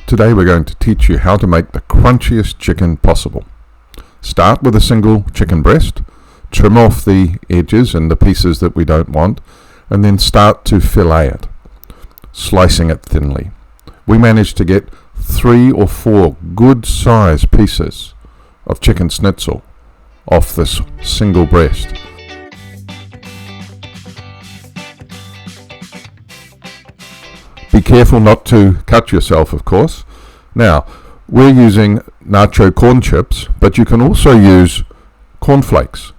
Today we're going to teach you how to make the crunchiest chicken possible. Start with a single chicken breast, trim off the edges and the pieces that we don't want, and then start to fillet it, slicing it thinly. We managed to get 3 or 4 good size pieces of chicken schnitzel off this single breast. Be careful not to cut yourself, of course. Now, we're using nacho corn chips, but you can also use cornflakes.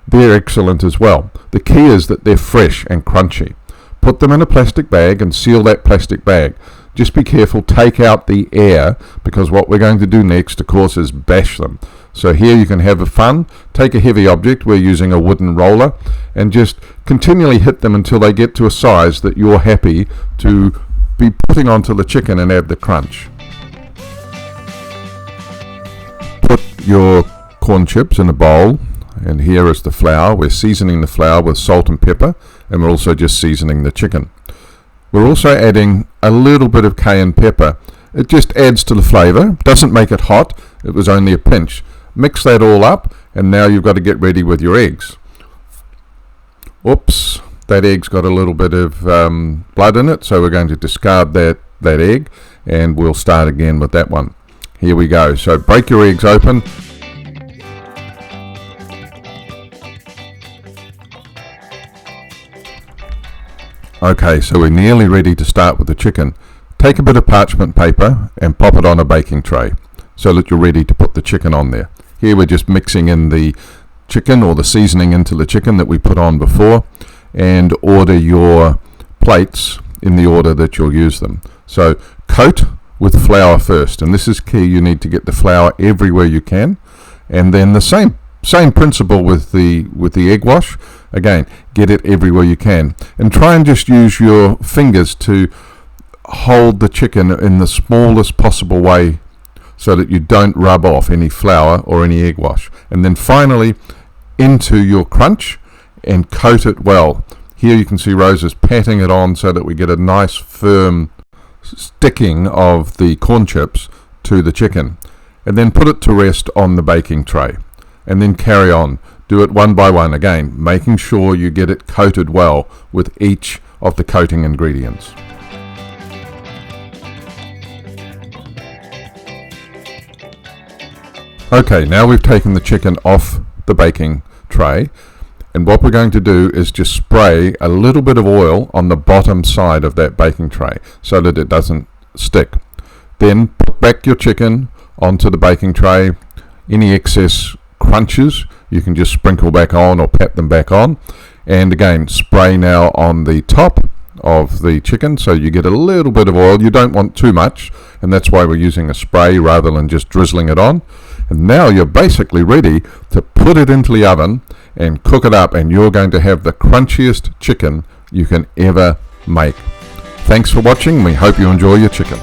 They're excellent as well. The key is that they're fresh and crunchy. Put them in a plastic bag and seal that plastic bag. Just be careful, take out the air, because what we're going to do next, of course, is bash them. So here you can have fun. Take a heavy object, we're using a wooden roller, and just continually hit them until they get to a size that you're happy to be putting onto the chicken and add the crunch. Put your corn chips in a bowl, and here is the flour. We're seasoning the flour with salt and pepper, and we're also just seasoning the chicken. We're also adding a little bit of cayenne pepper. It just adds to the flavor, doesn't make it hot, it was only a pinch. Mix that all up, and now you've got to get ready with your eggs. Oops, that egg's got a little bit of blood in it, so we're going to discard that egg, and we'll start again with that one. Here we go. So break your eggs open. Okay, so we're nearly ready to start with the chicken. Take a bit of parchment paper and pop it on a baking tray so that you're ready to put the chicken on there. Here we're just mixing in the chicken, or the seasoning into the chicken that we put on before, and order your plates in the order that you'll use them. So coat with flour first, and this is key. You need to get the flour everywhere you can, and then the same principle with the egg wash. Again, get it everywhere you can, and try and just use your fingers to hold the chicken in the smallest possible way so that you don't rub off any flour or any egg wash. And then finally into your crunch and coat it well. Here you can see Rose is patting it on so that we get a nice firm sticking of the corn chips to the chicken, and then put it to rest on the baking tray, and then carry on. Do it one by one, again making sure you get it coated well with each of the coating ingredients. Okay, now we've taken the chicken off the baking tray, and what we're going to do is just spray a little bit of oil on the bottom side of that baking tray so that it doesn't stick. Then put back your chicken onto the baking tray. Any excess crunches you can just sprinkle back on or pat them back on, and again spray now on the top of the chicken so you get a little bit of oil. You don't want too much, and that's why we're using a spray rather than just drizzling it on. And now you're basically ready to put it into the oven and cook it up, and you're going to have the crunchiest chicken you can ever make. Thanks for watching. We hope you enjoy your chicken.